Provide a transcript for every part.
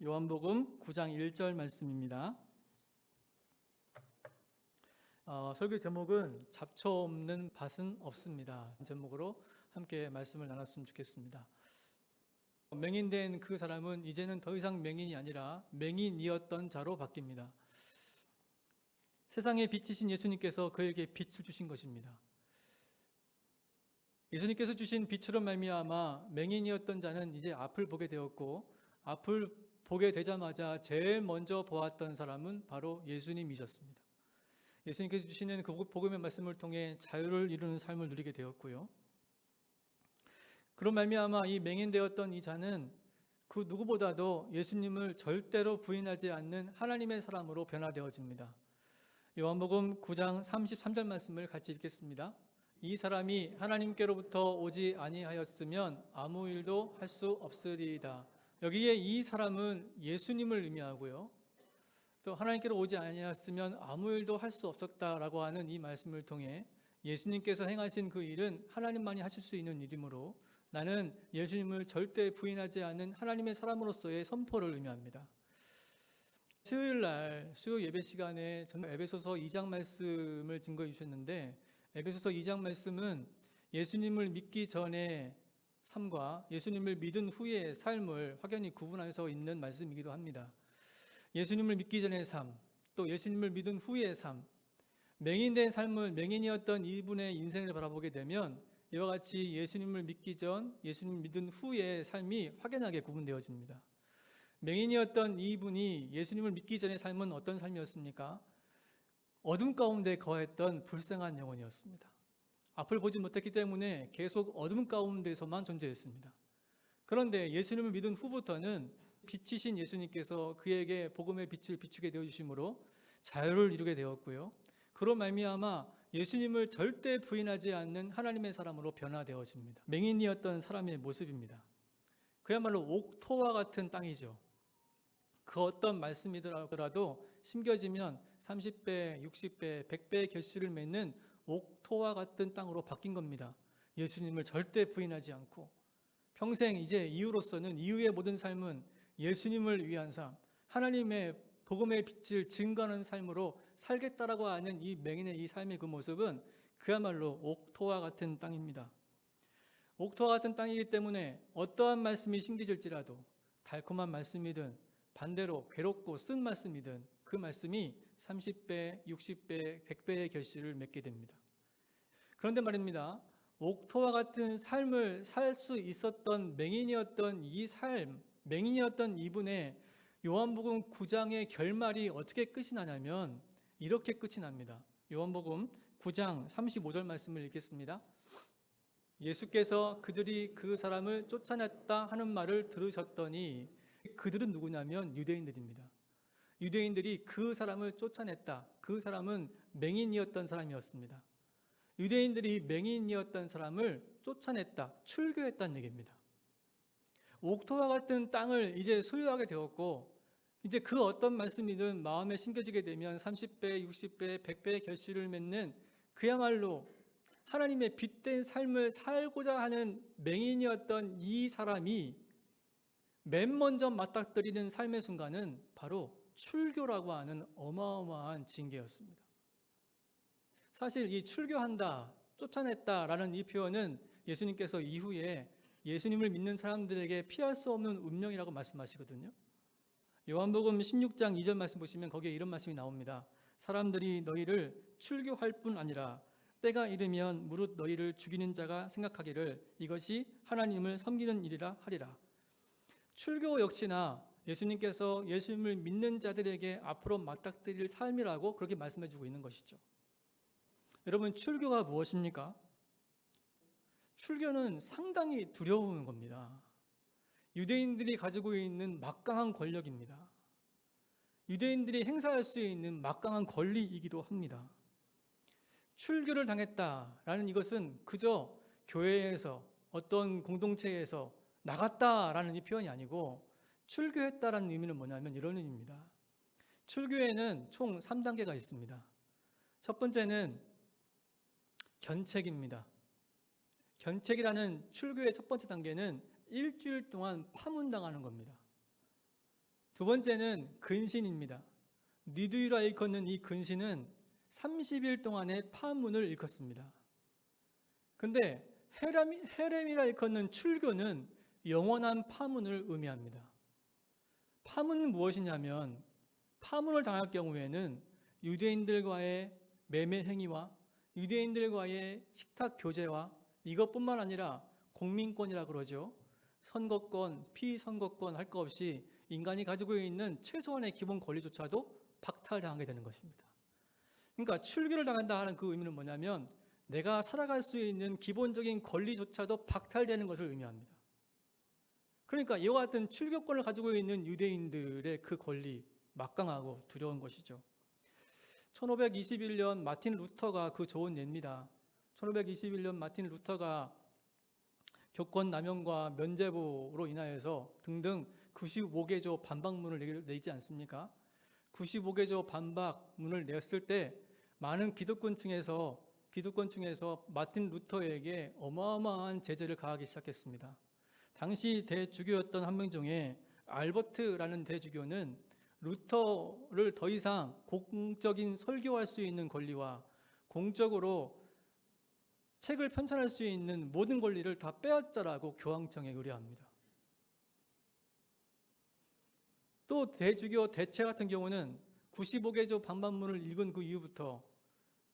요한복음 9장 1절 말씀입니다. 설교 제목은 잡초 없는 밭은 없습니다. 제목으로 함께 말씀을 나눴으면 좋겠습니다. 맹인된 그 사람은 이제는 더 이상 맹인이 아니라 맹인이었던 자로 바뀝니다. 세상의 빛이신 예수님께서 그에게 빛을 주신 것입니다. 예수님께서 주신 빛으로 말미암아 맹인이었던 자는 이제 앞을 보게 되었고, 앞을 보게 되자마자 제일 먼저 보았던 사람은 바로 예수님이셨습니다. 예수님께서 주시는 그 복음의 말씀을 통해 자유를 이루는 삶을 누리게 되었고요. 그런 말미암아 이 맹인되었던 이 자는 그 누구보다도 예수님을 절대로 부인하지 않는 하나님의 사람으로 변화되어집니다. 요한복음 9장 33절 말씀을 같이 읽겠습니다. 이 사람이 하나님께로부터 오지 아니하였으면 아무 일도 할 수 없으리이다. 여기에 이 사람은 예수님을 의미하고요, 또 하나님께로 오지 아니하였으면 아무 일도 할 수 없었다라고 하는 이 말씀을 통해 예수님께서 행하신 그 일은 하나님만이 하실 수 있는 일이므로 나는 예수님을 절대 부인하지 않는 하나님의 사람으로서의 선포를 의미합니다. 수요일날 수요 예배 시간에 저는 에베소서 2장 말씀을 증거해 주셨는데, 에베소서 2장 말씀은 예수님을 믿기 전에 삶과 예수님을 믿은 후의 삶을 확연히 구분해서 있는 말씀이기도 합니다. 예수님을 믿기 전의 삶, 또 예수님을 믿은 후의 삶, 맹인된 삶을, 맹인이었던 이분의 인생을 바라보게 되면 이와 같이 예수님을 믿기 전, 예수님을 믿은 후의 삶이 확연하게 구분되어집니다. 맹인이었던 이분이 예수님을 믿기 전의 삶은 어떤 삶이었습니까? 어둠 가운데 거했던 불쌍한 영혼이었습니다. 앞을 보지 못했기 때문에 계속 어둠 가운데서만 존재했습니다. 그런데 예수님을 믿은 후부터는 빛이신 예수님께서 그에게 복음의 빛을 비추게 되어주심으로 자유를 이루게 되었고요, 그로 말미암아 예수님을 절대 부인하지 않는 하나님의 사람으로 변화되어집니다. 맹인이었던 사람의 모습입니다. 그야말로 옥토와 같은 땅이죠. 그 어떤 말씀이더라도 심겨지면 30배, 60배, 100배의 결실을 맺는 옥토와 같은 땅으로 바뀐 겁니다. 예수님을 절대 부인하지 않고 평생 이제 이후로서는, 이후의 모든 삶은 예수님을 위한 삶, 하나님의 복음의 빛을 증거하는 삶으로 살겠다라고 하는 이 맹인의 이 삶의 그 모습은 그야말로 옥토와 같은 땅입니다. 옥토와 같은 땅이기 때문에 어떠한 말씀이 심겨질지라도, 달콤한 말씀이든 반대로 괴롭고 쓴 말씀이든 그 말씀이 30배, 60배, 100배의 결실을 맺게 됩니다. 그런데 말입니다, 옥토와 같은 삶을 살 수 있었던 맹인이었던 이 삶, 맹인이었던 이분의 요한복음 9장의 결말이 어떻게 끝이 나냐면 이렇게 끝이 납니다. 요한복음 9장 35절 말씀을 읽겠습니다. 예수께서 그들이 그 사람을 쫓아냈다 하는 말을 들으셨더니, 그들은 누구냐면 유대인들입니다. 유대인들이 그 사람을 쫓아냈다. 그 사람은 맹인이었던 사람이었습니다. 유대인들이 맹인이었던 사람을 쫓아냈다, 출교했다는 얘기입니다. 옥토와 같은 땅을 이제 소유하게 되었고, 이제 그 어떤 말씀이든 마음에 심겨지게 되면 30배, 60배, 100배의 결실을 맺는 그야말로 하나님의 빛된 삶을 살고자 하는 맹인이었던 이 사람이 맨 먼저 맞닥뜨리는 삶의 순간은 바로 출교라고 하는 어마어마한 징계였습니다. 사실 이 출교한다, 쫓아냈다라는 이 표현은 예수님께서 이후에 예수님을 믿는 사람들에게 피할 수 없는 운명이라고 말씀하시거든요. 요한복음 16장 2절 말씀 보시면 거기에 이런 말씀이 나옵니다. 사람들이 너희를 출교할 뿐 아니라 때가 이르면 무릇 너희를 죽이는 자가 생각하기를 이것이 하나님을 섬기는 일이라 하리라. 출교 역시나 예수님께서 예수님을 믿는 자들에게 앞으로 맞닥뜨릴 삶이라고 그렇게 말씀해 주고 있는 것이죠. 여러분, 출교가 무엇입니까? 출교는 상당히 두려운 겁니다. 유대인들이 가지고 있는 막강한 권력입니다. 유대인들이 행사할 수 있는 막강한 권리이기도 합니다. 출교를 당했다라는 이것은 그저 교회에서, 어떤 공동체에서 나갔다라는 이 표현이 아니고, 출교했다라는 의미는 뭐냐면 이런 의미입니다. 출교에는 총 3단계가 있습니다. 첫 번째는 견책입니다. 견책이라는 출교의 첫 번째 단계는 일주일 동안 파문당하는 겁니다. 두 번째는 근신입니다. 니두이라 일컫는 이 근신은 30일 동안의 파문을 일컫습니다. 근데 헤렘이라 일컫는 출교는 영원한 파문을 의미합니다. 파문은 무엇이냐면 파문을 당할 경우에는 유대인들과의 매매 행위와 유대인들과의 식탁 교제와 이것뿐만 아니라 공민권이라 그러죠. 선거권, 피선거권 할 것 없이 인간이 가지고 있는 최소한의 기본 권리조차도 박탈당하게 되는 것입니다. 그러니까 출교를 당한다 하는 그 의미는 뭐냐면 내가 살아갈 수 있는 기본적인 권리조차도 박탈되는 것을 의미합니다. 그러니까 이와 같은 출교권을 가지고 있는 유대인들의 그 권리 막강하고 두려운 것이죠. 1521년 마틴 루터가 그 좋은 예입니다. 1521년 마틴 루터가 교권 남용과 면죄부로 인하여서 등등 95개조 반박문을 내지 않습니까? 95개조 반박문을 냈을 때 많은 기득권층에서 마틴 루터에게 어마어마한 제재를 가하기 시작했습니다. 당시 대주교였던 한 명 중에 알버트라는 대주교는 루터를 더 이상 공적인 설교할 수 있는 권리와 공적으로 책을 편찬할 수 있는 모든 권리를 다 빼앗자라고 교황청에 의뢰합니다. 또 대주교 대체 같은 경우는 95개조 반박문을 읽은 그 이후부터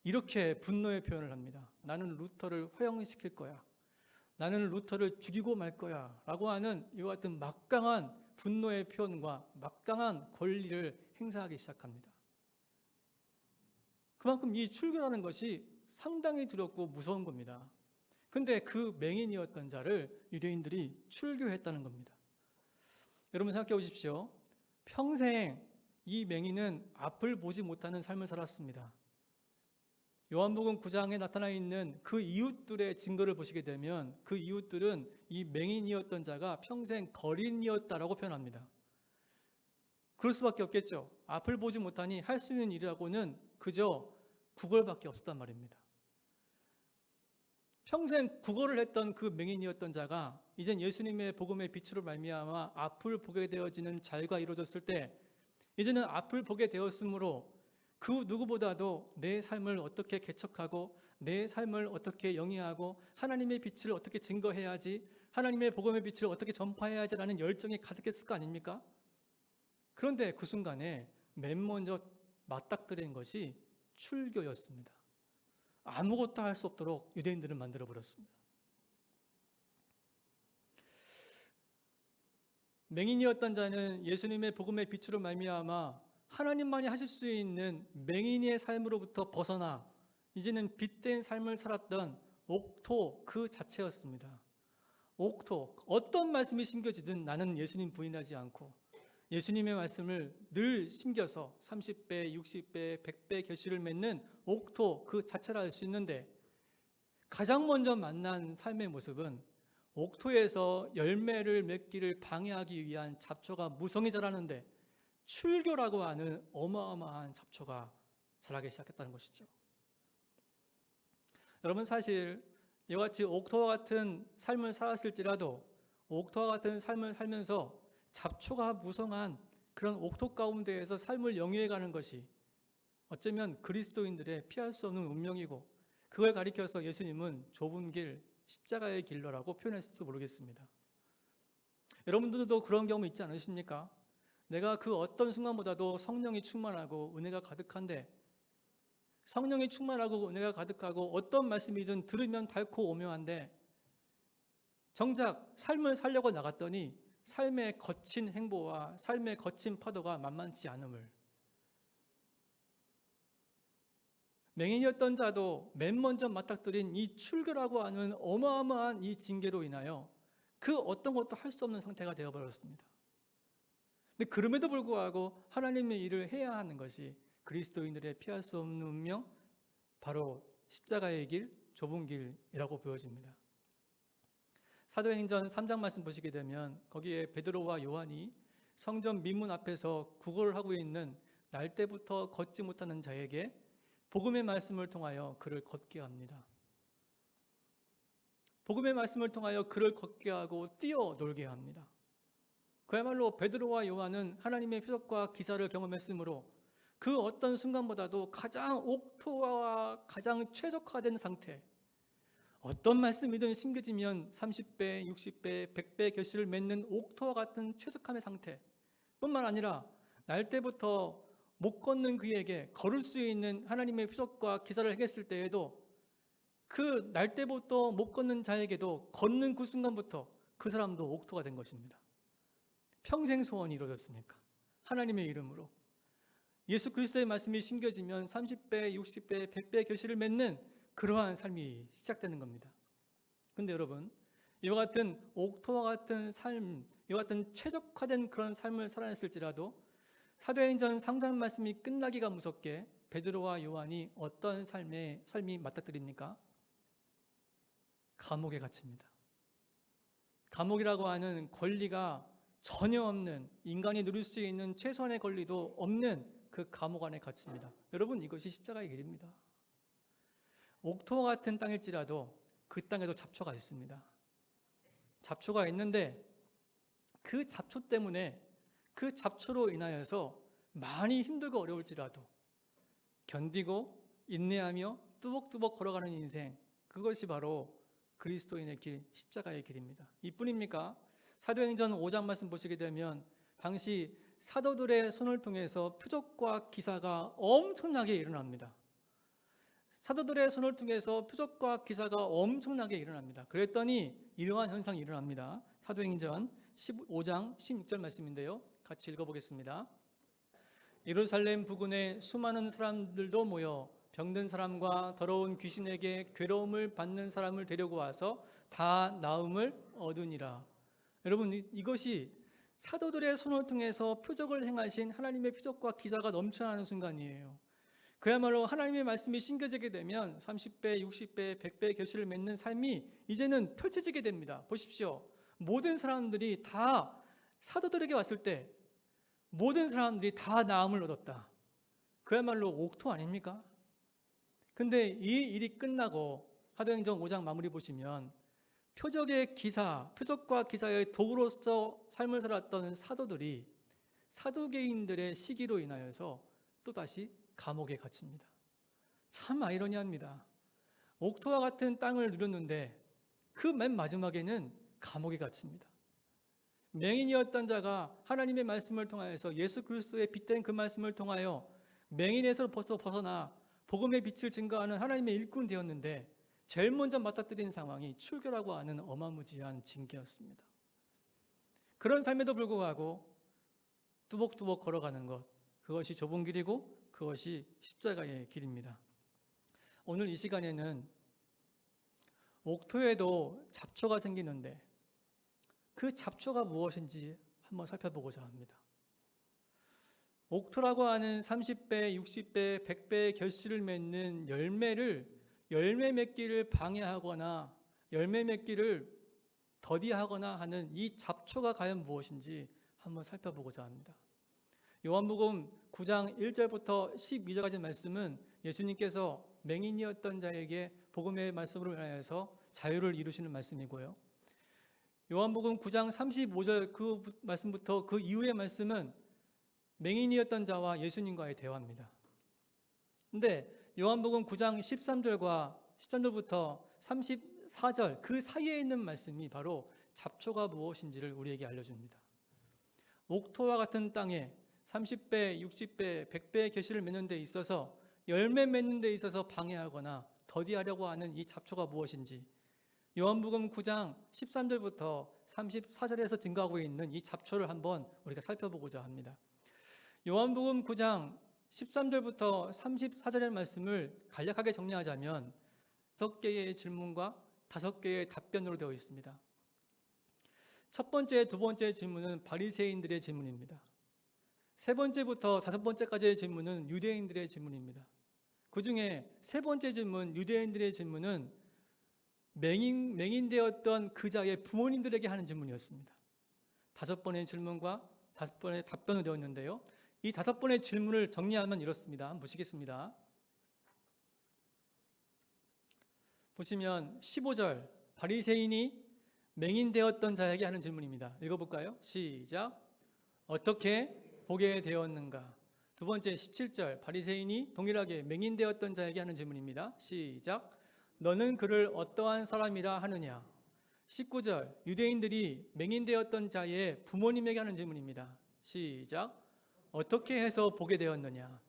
이렇게 분노의 표현을 합니다. 나는 루터를 회영시킬 거야. 나는 루터를 죽이고 말 거야. 라고 하는 이와 같은 막강한 분노의 표현과 막강한 권리를 행사하기 시작합니다. 그만큼 이 출교라는 것이 상당히 두렵고 무서운 겁니다. 근데 그 맹인이었던 자를 유대인들이 출교했다는 겁니다. 여러분 생각해 보십시오. 평생 이 맹인은 앞을 보지 못하는 삶을 살았습니다. 요한복음 9장에 나타나 있는 그 이웃들의 증거를 보시게 되면 그 이웃들은 이 맹인이었던 자가 평생 거린이었다라고 표현합니다. 그럴 수밖에 없겠죠. 앞을 보지 못하니 할 수 있는 일이라고는 그저 구걸밖에 없었단 말입니다. 평생 구걸을 했던 그 맹인이었던 자가 이젠 예수님의 복음의 빛으로 말미암아 앞을 보게 되어지는 자유가 이루어졌을 때 이제는 앞을 보게 되었으므로 그 누구보다도 내 삶을 어떻게 개척하고 내 삶을 어떻게 영위하고 하나님의 빛을 어떻게 증거해야지, 하나님의 복음의 빛을 어떻게 전파해야지라는 열정이 가득했을 거 아닙니까? 그런데 그 순간에 맨 먼저 맞닥뜨린 것이 출교였습니다. 아무것도 할 수 없도록 유대인들을 만들어버렸습니다. 맹인이었던 자는 예수님의 복음의 빛으로 말미암아 하나님만이 하실 수 있는 맹인의 삶으로부터 벗어나 이제는 빛된 삶을 살았던 옥토 그 자체였습니다. 옥토, 어떤 말씀이 심겨지든 나는 예수님 부인하지 않고 예수님의 말씀을 늘 심겨서 30배, 60배, 100배 결실을 맺는 옥토 그 자체를 알 수 있는데 가장 먼저 만난 삶의 모습은 옥토에서 열매를 맺기를 방해하기 위한 잡초가 무성히 자라는데 출교라고 하는 어마어마한 잡초가 자라기 시작했다는 것이죠. 여러분 사실 이와 같이 옥토와 같은 삶을 살았을지라도 옥토와 같은 삶을 살면서 잡초가 무성한 그런 옥토 가운데에서 삶을 영위해가는 것이 어쩌면 그리스도인들의 피할 수 없는 운명이고 그걸 가리켜서 예수님은 좁은 길, 십자가의 길로라고 표현했을지도 모르겠습니다. 여러분들도 그런 경우 있지 않으십니까? 내가 그 어떤 순간보다도 성령이 충만하고 은혜가 가득한데 성령이 충만하고 은혜가 가득하고 어떤 말씀이든 들으면 달고 오묘한데 정작 삶을 살려고 나갔더니 삶의 거친 행보와 삶의 거친 파도가 만만치 않음을 맹인이었던 자도 맨 먼저 맞닥뜨린 이 출교라고 하는 어마어마한 이 징계로 인하여 그 어떤 것도 할 수 없는 상태가 되어버렸습니다. 근데 그럼에도 불구하고 하나님의 일을 해야 하는 것이 그리스도인들의 피할 수 없는 운명, 바로 십자가의 길, 좁은 길이라고 보여집니다. 사도행전 3장 말씀 보시게 되면 거기에 베드로와 요한이 성전 민문 앞에서 구걸을 하고 있는 날 때부터 걷지 못하는 자에게 복음의 말씀을 통하여 그를 걷게 합니다. 복음의 말씀을 통하여 그를 걷게 하고 뛰어놀게 합니다. 그야말로 베드로와 요한은 하나님의 표적과 기사를 경험했으므로 그 어떤 순간보다도 가장 옥토와 가장 최적화된 상태, 어떤 말씀이든 심겨지면 30배, 60배, 100배 결실을 맺는 옥토와 같은 최적함의 상태 뿐만 아니라 날 때부터 못 걷는 그에게 걸을 수 있는 하나님의 표적과 기사를 행했을 때에도 그 날 때부터 못 걷는 자에게도 걷는 그 순간부터 그 사람도 옥토가 된 것입니다. 평생 소원이 이루어졌으니까 하나님의 이름으로 예수 그리스도의 말씀이 심겨지면 30배, 60배, 100배 결실을 맺는 그러한 삶이 시작되는 겁니다. 근데 여러분, 이와 같은 옥토와 같은 삶, 이와 같은 최적화된 그런 삶을 살아냈을지라도 사도행전 3장 말씀이 끝나기가 무섭게 베드로와 요한이 어떤 삶이 맞닥뜨립니까? 감옥에 갇힙니다. 감옥이라고 하는 권리가 전혀 없는, 인간이 누릴 수 있는 최소한의 권리도 없는 그 감옥 안에 갇힙니다. 여러분, 이것이 십자가의 길입니다. 옥토와 같은 땅일지라도 그 땅에도 잡초가 있습니다. 잡초가 있는데 그 잡초 때문에, 그 잡초로 인하여서 많이 힘들고 어려울지라도 견디고 인내하며 뚜벅뚜벅 걸어가는 인생, 그것이 바로 그리스도인의 길, 십자가의 길입니다. 이뿐입니까? 사도행전 5장 말씀 보시게 되면 당시 사도들의 손을 통해서 표적과 기사가 엄청나게 일어납니다. 사도들의 손을 통해서 표적과 기사가 엄청나게 일어납니다. 그랬더니 이러한 현상이 일어납니다. 사도행전 15장 16절 말씀인데요. 같이 읽어보겠습니다. 예루살렘 부근에 수많은 사람들도 모여 병든 사람과 더러운 귀신에게 괴로움을 받는 사람을 데리고 와서 다 나음을 얻으니라. 여러분, 이것이 사도들의 손을 통해서 표적을 행하신 하나님의 표적과 기사가 넘쳐나는 순간이에요. 그야말로 하나님의 말씀이 심겨지게 되면 30배, 60배, 100배 결실을 맺는 삶이 이제는 펼쳐지게 됩니다. 보십시오. 모든 사람들이 다 사도들에게 왔을 때 모든 사람들이 다 나음을 얻었다. 그야말로 옥토 아닙니까? 근데 이 일이 끝나고 사도행전 5장 마무리 보시면 표적과 기사의 도구로서 삶을 살았던 사도들이 사두개인들의 시기로 인하여서 또다시 감옥에 갇힙니다. 참 아이러니합니다. 옥토와 같은 땅을 누렸는데 그 맨 마지막에는 감옥에 갇힙니다. 맹인이었던 자가 하나님의 말씀을 통하여서 예수 그리스도의 빛된 그 말씀을 통하여 맹인에서 벗어나 복음의 빛을 증거하는 하나님의 일꾼 되었는데 제일 먼저 맞닥뜨린 상황이 출교라고 하는 어마무지한 징계였습니다. 그런 삶에도 불구하고 뚜벅뚜벅 걸어가는 것, 그것이 좁은 길이고 그것이 십자가의 길입니다. 오늘 이 시간에는 옥토에도 잡초가 생기는데 그 잡초가 무엇인지 한번 살펴보고자 합니다. 옥토라고 하는 30배, 60배, 100배의 결실을 맺는 열매 맺기를 방해하거나 열매 맺기를 더디하거나 하는 이 잡초가 과연 무엇인지 한번 살펴보고자 합니다. 요한복음 9장 1절부터 12절까지 말씀은 예수님께서 맹인이었던 자에게 복음의 말씀으로 인하여서 자유를 이루시는 말씀이고요. 요한복음 9장 35절 그 말씀부터 그 이후의 말씀은 맹인이었던 자와 예수님과의 대화입니다. 근데 요한복음 9장 13절부터 34절 그 사이에 있는 말씀이 바로 잡초가 무엇인지를 우리에게 알려줍니다. 옥토와 같은 땅에 30배, 60배, 100배의 결실을 맺는 데 있어서 열매 맺는 데 있어서 방해하거나 더디하려고 하는 이 잡초가 무엇인지 요한복음 9장 13절부터 34절에서 증거하고 있는 이 잡초를 한번 우리가 살펴보고자 합니다. 요한복음 9장 13절부터 34절의 말씀을 간략하게 정리하자면 5개의 질문과 5개의 답변으로 되어 있습니다. 첫 번째, 두 번째 질문은 바리새인들의 질문입니다. 세 번째부터 5번째까지의 질문은 유대인들의 질문입니다. 그 중에 세 번째 질문, 유대인들의 질문은 맹인 되었던 그 자의 부모님들에게 하는 질문이었습니다. 5번의 질문과 5번의 답변으로 되어 있는데요. 이 5번의 질문을 정리하면 이렇습니다. 한번 보시겠습니다. 보시면 15절 바리새인이 맹인되었던 자에게 하는 질문입니다. 읽어볼까요? 시작. 어떻게 보게 되었는가? 두 번째 17절 바리새인이 동일하게 맹인되었던 자에게 하는 질문입니다. 시작. 너는 그를 어떠한 사람이라 하느냐? 19절 유대인들이 맹인되었던 자의 부모님에게 하는 질문입니다. 시작. 어떻게 해서 보게 되었느냐?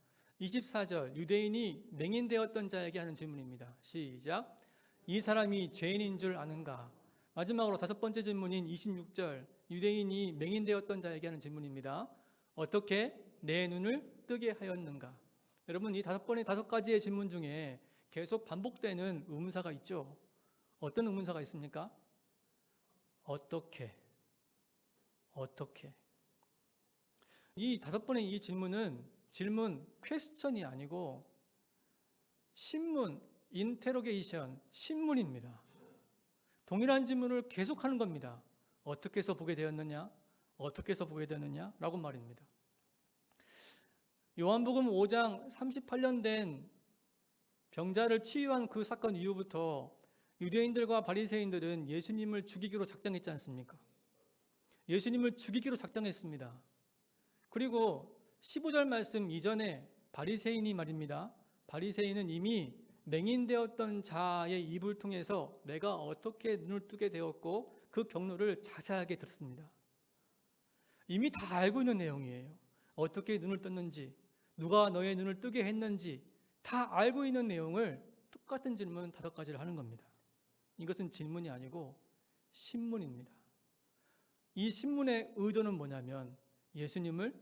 24절 유대인이 맹인되었던 자에게 하는 질문입니다. 시작. 이 사람이 죄인인 줄 아는가? 마지막으로 다섯 번째 질문인 26절 유대인이 맹인되었던 자에게 하는 질문입니다. 어떻게 내 눈을 뜨게 하였는가? 여러분, 이 다섯 가지의 질문 중에 계속 반복되는 의문사가 있죠. 어떤 의문사가 있습니까? 어떻게? 이 다섯 번의 이 질문은 질문 퀘스천이 아니고 신문, 인테로게이션, 신문입니다. 동일한 질문을 계속하는 겁니다. 어떻게 해서 보게 되었느냐? 어떻게 해서 보게 되느냐? 라고 말입니다. 요한복음 5장 38년 된 병자를 치유한 그 사건 이후부터 유대인들과 바리새인들은 예수님을 죽이기로 작정했지 않습니까? 예수님을 죽이기로 작정했습니다. 그리고 15절 말씀 이전에 바리새인이 말입니다. 바리새인은 이미 맹인되었던 자의 입을 통해서 내가 어떻게 눈을 뜨게 되었고 그 경로를 자세하게 들었습니다. 이미 다 알고 있는 내용이에요. 어떻게 눈을 떴는지, 누가 너의 눈을 뜨게 했는지 다 알고 있는 내용을 똑같은 질문 5가지를 하는 겁니다. 이것은 질문이 아니고 신문입니다. 이 신문의 의도는 뭐냐면 예수님을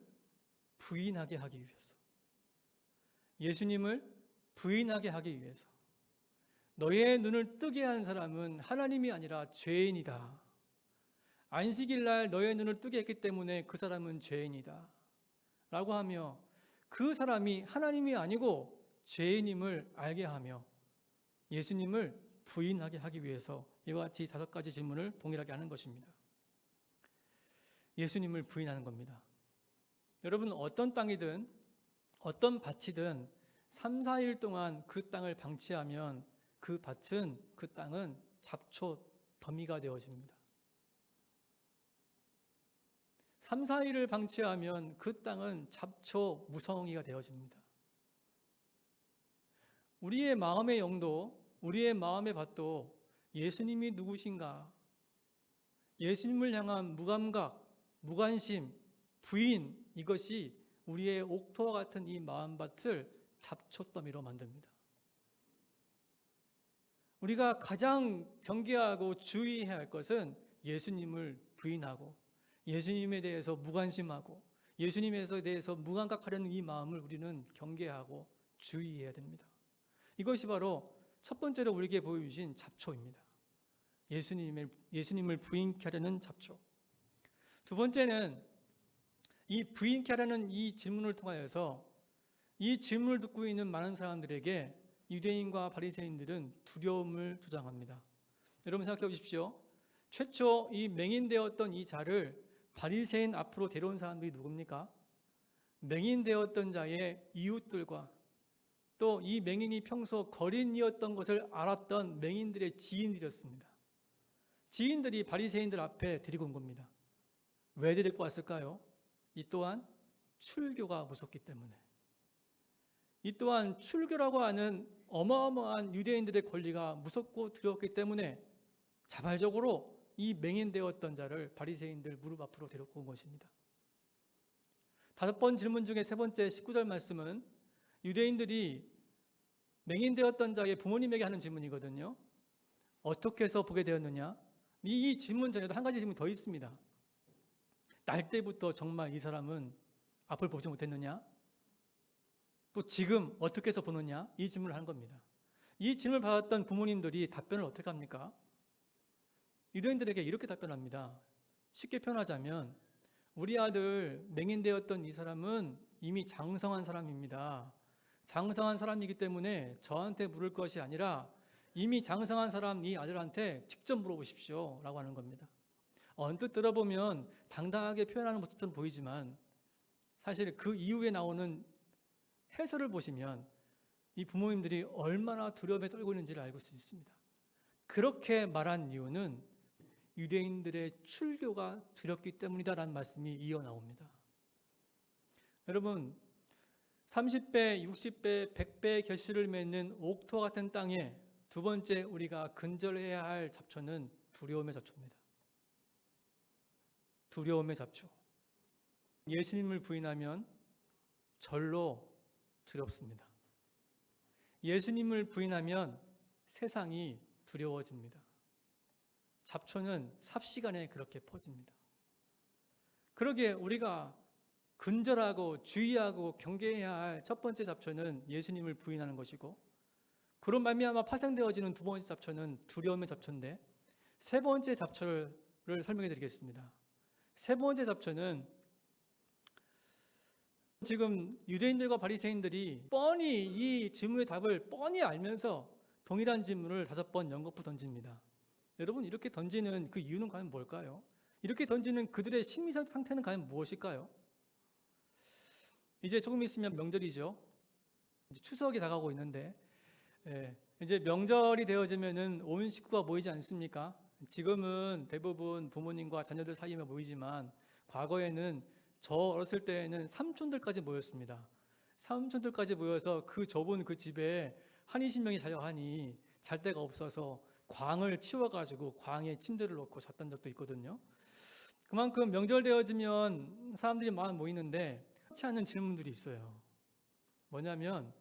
부인하게 하기 위해서. 예수님을 부인하게 하기 위해서. 너의 눈을 뜨게 한 사람은 하나님이 아니라 죄인이다. 안식일 날 너의 눈을 뜨게 했기 때문에 그 사람은 죄인이다. 라고 하며 그 사람이 하나님이 아니고 죄인임을 알게 하며 예수님을 부인하게 하기 위해서 이와 같이 5가지 질문을 동일하게 하는 것입니다. 예수님을 부인하는 겁니다. 여러분, 어떤 땅이든 어떤 밭이든 3, 4일 동안 그 땅을 방치하면 그 땅은 잡초 더미가 되어집니다. 3, 4일을 방치하면 그 땅은 잡초 무성이가 되어집니다. 우리의 마음의 영도, 우리의 마음의 밭도 예수님이 누구신가? 예수님을 향한 무감각, 무관심, 부인, 이것이 우리의 옥토와 같은 이 마음밭을 잡초더미로 만듭니다. 우리가 가장 경계하고 주의해야 할 것은 예수님을 부인하고 예수님에 대해서 무관심하고 예수님에 대해서 무감각하려는 이 마음을 우리는 경계하고 주의해야 됩니다. 이것이 바로 첫 번째로 우리에게 보여주신 잡초입니다. 예수님을 부인케 하려는 잡초. 두 번째는 이 부인케 하려는 이 질문을 통하여서 이 질문을 듣고 있는 많은 사람들에게 유대인과 바리새인들은 두려움을 조장합니다. 여러분 생각해 보십시오. 최초 이 맹인되었던 이 자를 바리새인 앞으로 데려온 사람들이 누굽니까? 맹인되었던 자의 이웃들과 또 이 맹인이 평소 거린이었던 것을 알았던 맹인들의 지인들이었습니다. 지인들이 바리새인들 앞에 데리고 온 겁니다. 왜 데리고 왔을까요? 이 또한 출교가 무섭기 때문에. 이 또한 출교라고 하는 어마어마한 유대인들의 권리가 무섭고 두려웠기 때문에 자발적으로 이 맹인되었던 자를 바리새인들 무릎 앞으로 데리고 온 것입니다. 5번 질문 중에 3번째 19절 말씀은 유대인들이 맹인되었던 자의 부모님에게 하는 질문이거든요. 어떻게 해서 보게 되었느냐? 이 질문 전에도 한 가지 질문이 더 있습니다. 날 때부터 정말 이 사람은 앞을 보지 못했느냐? 또 지금 어떻게 해서 보느냐? 이 질문을 한 겁니다. 이 질문을 받았던 부모님들이 답변을 어떻게 합니까? 유대인들에게 이렇게 답변합니다. 쉽게 표현하자면 우리 아들 맹인되었던 이 사람은 이미 장성한 사람입니다. 장성한 사람이기 때문에 저한테 물을 것이 아니라 이미 장성한 사람 이 아들한테 직접 물어보십시오 라고 하는 겁니다. 언뜻 들어보면 당당하게 표현하는 모습처럼 보이지만 사실 그 이후에 나오는 해설을 보시면 이 부모님들이 얼마나 두려움에 떨고 있는지를 알 수 있습니다. 그렇게 말한 이유는 유대인들의 출교가 두렵기 때문이다라는 말씀이 이어 나옵니다. 여러분, 30배, 60배, 100배의 결실을 맺는 옥토와 같은 땅에 두 번째 우리가 근절해야 할 잡초는 두려움의 잡초입니다. 두려움의 잡초. 예수님을 부인하면 절로 두렵습니다. 예수님을 부인하면 세상이 두려워집니다. 잡초는 삽시간에 그렇게 퍼집니다. 그러기에 우리가 근절하고 주의하고 경계해야 할 첫 번째 잡초는 예수님을 부인하는 것이고, 그런 말미암아 파생되어지는 두 번째 잡초는 두려움의 잡초인데, 세 번째 잡초를 설명해 드리겠습니다. 세 번째 잡초는 지금 유대인들과 바리새인들이 뻔히 이 질문의 답을 뻔히 알면서 동일한 질문을 5번 연거푸 던집니다. 여러분, 이렇게 던지는 그 이유는 과연 뭘까요? 이렇게 던지는 그들의 심리 상태는 과연 무엇일까요? 이제 조금 있으면 명절이죠. 이제 추석이 다가오고 있는데, 이제 명절이 되어지면은 온 식구가 모이지 않습니까? 지금은 대부분 부모님과 자녀들 사이에 모이지만, 과거에는 저 어렸을 때에는 삼촌들까지 모였습니다. 삼촌들까지 모여서 그 좁은 그 집에 한 20명이 자려 하니 잘 데가 없어서 광을 치워가지고 광에 침대를 놓고 잤던 적도 있거든요. 그만큼 명절 되어지면 사람들이 많이 모이는데 그렇지 않은 질문들이 있어요. 뭐냐면,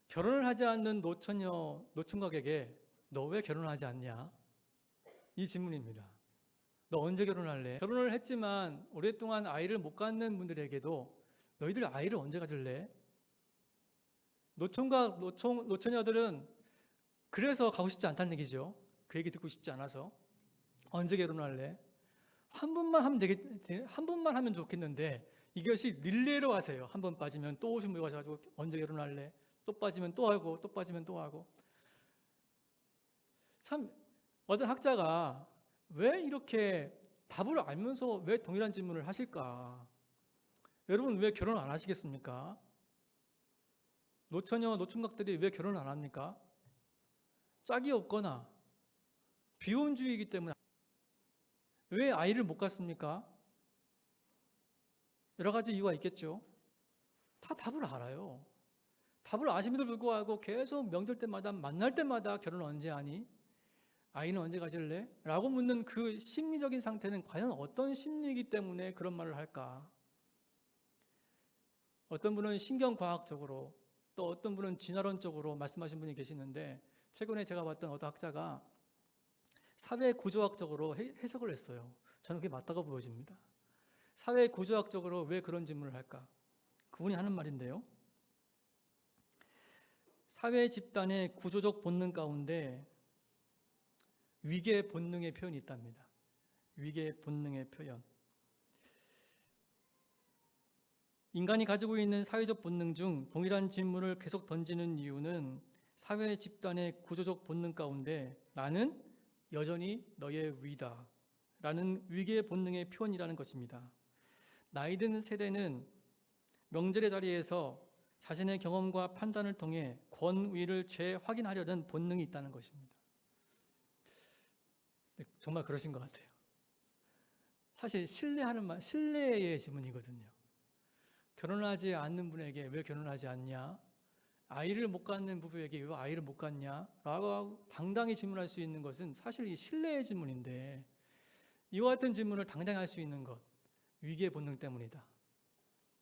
결혼을 하지 않는 노총각에게 너 왜 결혼하지 않냐? 이 질문입니다. 너 언제 결혼할래? 결혼을 했지만 오랫동안 아이를 못 갖는 분들에게도 너희들 아이를 언제 가질래? 노처녀들은 그래서 가고 싶지 않다는 얘기죠. 그 얘기 듣고 싶지 않아서. 언제 결혼할래? 한 번만 하면 좋겠는데, 이것이 릴레이로 하세요. 한 번 빠지면 또 오신 분이 와가지고 언제 결혼할래? 또 빠지면 또 하고, 또 빠지면 또 하고. 참, 어떤 학자가 왜 이렇게 답을 알면서 왜 동일한 질문을 하실까? 여러분, 왜 결혼 안 하시겠습니까? 노총각들이 왜 결혼 안 합니까? 짝이 없거나 비혼주의이기 때문에. 왜 아이를 못 갖습니까? 여러 가지 이유가 있겠죠. 다 답을 알아요. 답을 아심에도 불구하고 계속 명절 때마다, 만날 때마다 결혼 언제 하니? 아이는 언제 가질래? 라고 묻는 그 심리적인 상태는 과연 어떤 심리이기 때문에 그런 말을 할까? 어떤 분은 신경과학적으로, 또 어떤 분은 진화론적으로 말씀하신 분이 계시는데, 최근에 제가 봤던 어떤 학자가 사회구조학적으로 해석을 했어요. 저는 그게 맞다고 보여집니다. 사회구조학적으로 왜 그런 질문을 할까? 그분이 하는 말인데요. 사회 집단의 구조적 본능 가운데 위계 본능의 표현이 있답니다. 위계 본능의 표현. 인간이 가지고 있는 사회적 본능 중 동일한 질문을 계속 던지는 이유는 사회 집단의 구조적 본능 가운데 나는 여전히 너의 위다 라는 위계 본능의 표현이라는 것입니다. 나이 든 세대는 명절의 자리에서 자신의 경험과 판단을 통해 권위를 재확인하려는 본능이 있다는 것입니다. 정말 그러신 것 같아요. 사실 신뢰의 질문이거든요. 결혼하지 않는 분에게 왜 결혼하지 않냐? 아이를 못 갖는 부부에게 왜 아이를 못 갖냐? 라고 당당히 질문할 수 있는 것은 사실 이 신뢰의 질문인데, 이와 같은 질문을 당당히 할 수 있는 것, 위계 본능 때문이다.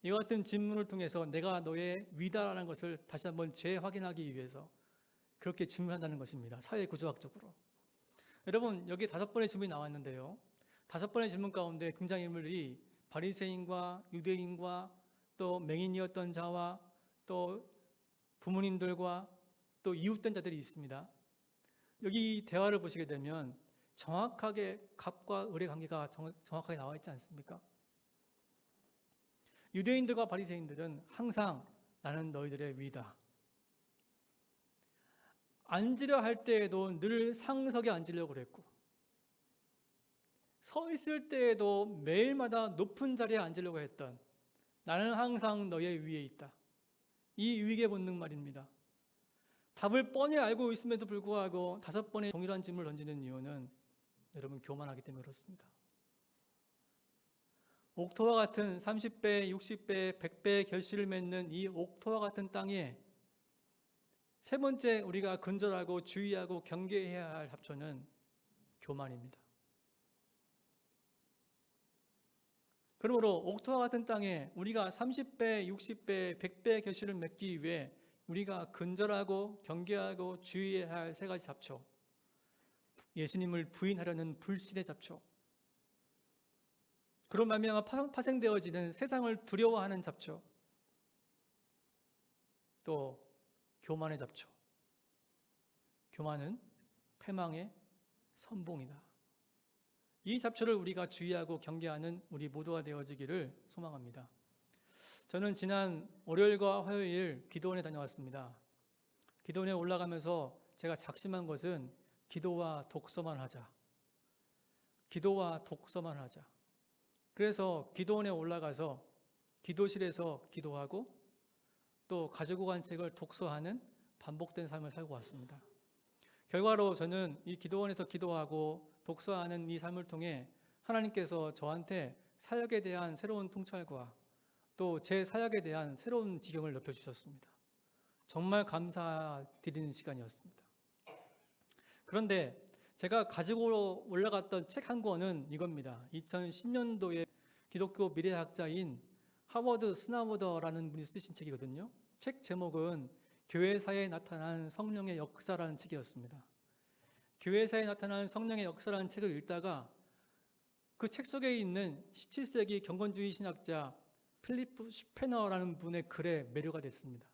이와 같은 질문을 통해서 내가 너의 위다라는 것을 다시 한번 재확인하기 위해서 그렇게 질문한다는 것입니다. 사회구조학적으로. 여러분, 여기 5번의 질문이 나왔는데요. 5번의 질문 가운데 등장인물이 바리새인과 유대인과 또 맹인이었던 자와 또 부모님들과 또 이웃된 자들이 있습니다. 여기 대화를 보시게 되면 정확하게 갑과 을의 관계가 정확하게 나와 있지 않습니까? 유대인들과 바리새인들은 항상 나는 너희들의 위다. 앉으려 할 때에도 늘 상석에 앉으려고 그랬고, 서 있을 때에도 매일마다 높은 자리에 앉으려고 했던 나는 항상 너의 위에 있다. 이 위계 본능 말입니다. 답을 뻔히 알고 있음에도 불구하고 5번의 동일한 질문을 던지는 이유는 여러분, 교만하기 때문에 그렇습니다. 옥토와 같은 30배, 60배, 100배의 결실을 맺는 이 옥토와 같은 땅에 세 번째 우리가 근절하고 주의하고 경계해야 할 잡초는 교만입니다. 그러므로 옥토와 같은 땅에 우리가 30배, 60배, 100배의 결실을 맺기 위해 우리가 근절하고 경계하고 주의해야 할 세 가지 잡초. 예수님을 부인하려는 불신의 잡초. 그런 말미암아 파생되어지는 세상을 두려워하는 잡초. 또 교만의 잡초. 교만은 패망의 선봉이다. 이 잡초를 우리가 주의하고 경계하는 우리 모두가 되어지기를 소망합니다. 저는 지난 월요일과 화요일 기도원에 다녀왔습니다. 기도원에 올라가면서 제가 작심한 것은 기도와 독서만 하자. 기도와 독서만 하자. 그래서 기도원에 올라가서 기도실에서 기도하고 또 가지고 간 책을 독서하는 반복된 삶을 살고 왔습니다. 결과로 저는 이 기도원에서 기도하고 독서하는 이 삶을 통해 하나님께서 저한테 사역에 대한 새로운 통찰과 또 제 사역에 대한 새로운 지경을 넓혀주셨습니다. 정말 감사드리는 시간이었습니다. 그런데 제가 가지고 올라갔던 책 한 권은 이겁니다. 2010년도에 기독교 미래학자인 하워드 스나워더라는 분이 쓰신 책이거든요. 책 제목은 교회사에 나타난 성령의 역사라는 책이었습니다. 교회사에 나타난 성령의 역사라는 책을 읽다가 그 책 속에 있는 17세기 경건주의 신학자 필리프 슈페너라는 분의 글에 매료가 됐습니다.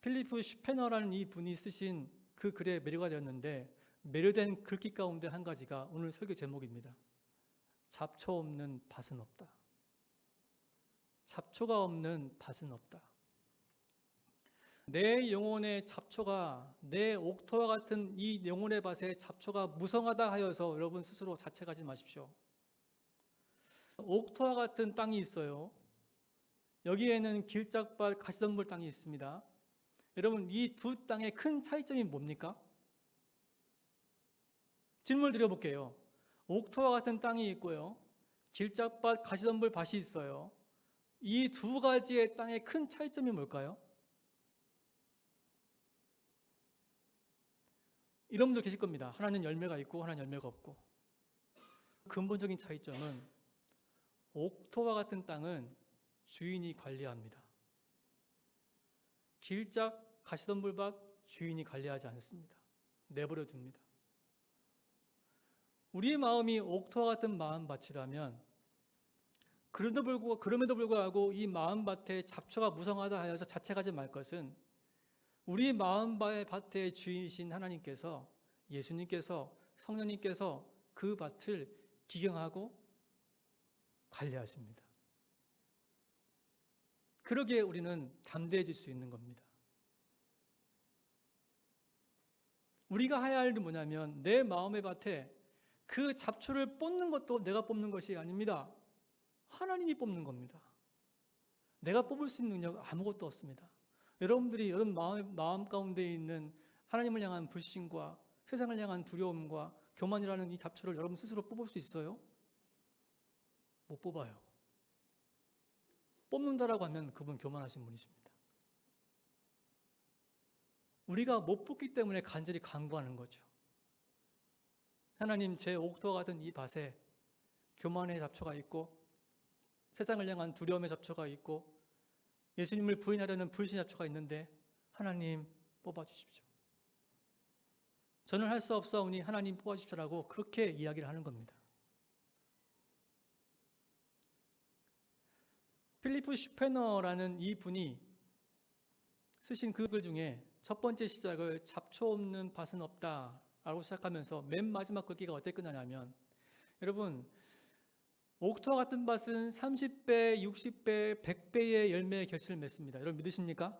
필리프 슈페너라는 이 분이 쓰신 그 글에 매료가 되었는데 매료된 글귀 가운데 한 가지가 오늘 설교 제목입니다. 잡초 없는 밭은 없다. 잡초가 없는 밭은 없다. 내 영혼의 잡초가, 내 옥토와 같은 이 영혼의 밭에 잡초가 무성하다 하여서 여러분 스스로 자책하지 마십시오. 옥토와 같은 땅이 있어요. 여기에는 길짝밭, 가시덤불 땅이 있습니다. 여러분, 이 두 땅의 큰 차이점이 뭡니까? 질문을 드려볼게요. 옥토와 같은 땅이 있고요. 길짝밭, 가시덤불 밭이 있어요. 이 두 가지의 땅의 큰 차이점이 뭘까요? 이런 분도 계실 겁니다. 하나는 열매가 있고 하나는 열매가 없고. 근본적인 차이점은 옥토와 같은 땅은 주인이 관리합니다. 길짝 가시덤불밭 주인이 관리하지 않습니다. 내버려 둡니다. 우리의 마음이 옥토와 같은 마음밭이라면 그럼에도 불구하고 이 마음밭에 잡초가 무성하다 하여서 자책하지 말 것은 우리 마음밭의 주인이신 하나님께서, 예수님께서, 성령님께서 그 밭을 기경하고 관리하십니다. 그러기에 우리는 담대해질 수 있는 겁니다. 우리가 해야 할 일은 뭐냐면 내 마음의 밭에 그 잡초를 뽑는 것도 내가 뽑는 것이 아닙니다. 하나님이 뽑는 겁니다. 내가 뽑을 수 있는 능력 아무것도 없습니다. 여러분들이 여러분 마음 가운데 있는 하나님을 향한 불신과 세상을 향한 두려움과 교만이라는 이 잡초를 여러분 스스로 뽑을 수 있어요? 못 뽑아요. 뽑는다라고 하면 그분 교만하신 분이십니다. 우리가 못 뽑기 때문에 간절히 간구하는 거죠. 하나님, 제 옥토와 같은 이 밭에 교만의 잡초가 있고 세상을 향한 두려움의 잡초가 있고 예수님을 부인하려는 불신의 잡초가 있는데 하나님 뽑아주십시오. 저는 할 수 없사오니 하나님 뽑아주십시오라고 그렇게 이야기를 하는 겁니다. 필리프 슈페너라는 이 분이 쓰신 그 글 중에 첫 번째 시작을 잡초 없는 밭은 없다 라고 시작하면서 맨 마지막 글귀가 어떻게 끝나냐면, 여러분, 옥토와 같은 밭은 30배, 60배, 100배의 열매의 결실을 맺습니다. 여러분 믿으십니까?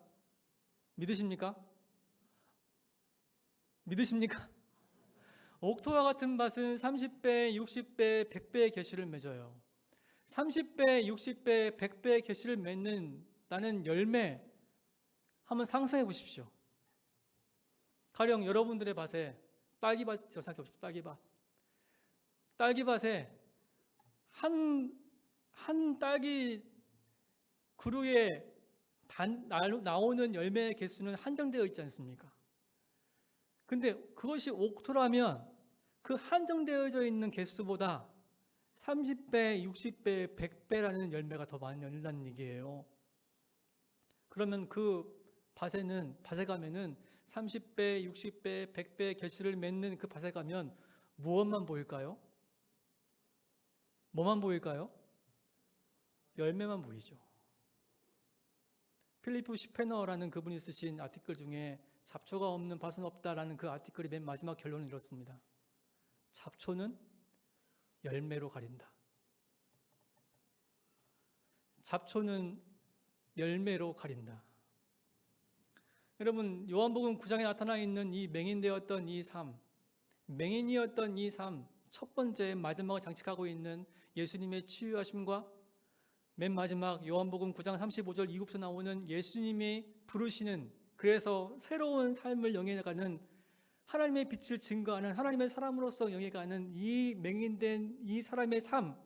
믿으십니까? 믿으십니까? 옥토와 같은 밭은 30배, 60배, 100배의 결실을 맺어요. 30배, 60배, 100배의 결실을 맺는 나는 열매 한번 상상해 보십시오. 가령 여러분들의 밭에 딸기밭 생각해 보십시오. 딸기밭. 딸기밭에 한 딸기 그루에 나오는 열매의 개수는 한정되어 있지 않습니까? 근데 그것이 옥토라면 그 한정되어져 있는 개수보다 30배, 60배, 100배라는 열매가 더 많이 열린다는 얘기예요. 그러면 그 밭에 가면은 30배, 60배, 100배 개수를 맺는 그 밭에 가면 무엇만 보일까요? 뭐만 보일까요? 열매만 보이죠. 필리프 슈페너라는 그분이 쓰신 아티클 중에 잡초가 없는 밭은 없다라는 그 아티클의 맨 마지막 결론은 이렇습니다. 잡초는 열매로 가린다. 잡초는 열매로 가린다. 여러분, 요한복음 9장에 나타나 있는 이 맹인되었던 이 삶, 맹인이었던 이 삶, 첫 번째 마지막을 장식하고 있는 예수님의 치유하심과 맨 마지막 요한복음 9장 35절 이후부터 나오는 예수님이 부르시는, 그래서 새로운 삶을 영해가는, 하나님의 빛을 증거하는 하나님의 사람으로서 영해가는 이 맹인된 이 사람의 삶,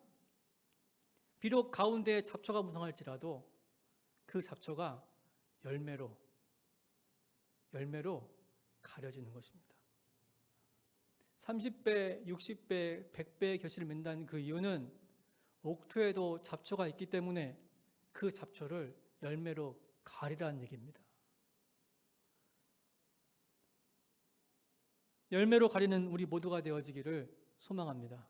비록 가운데 잡초가 무성할지라도 그 잡초가 열매로 가려지는 것입니다. 30배, 60배, 100배의 결실을 맺는다는 그 이유는 옥토에도 잡초가 있기 때문에 그 잡초를 열매로 가리라는 얘기입니다. 열매로 가리는 우리 모두가 되어지기를 소망합니다.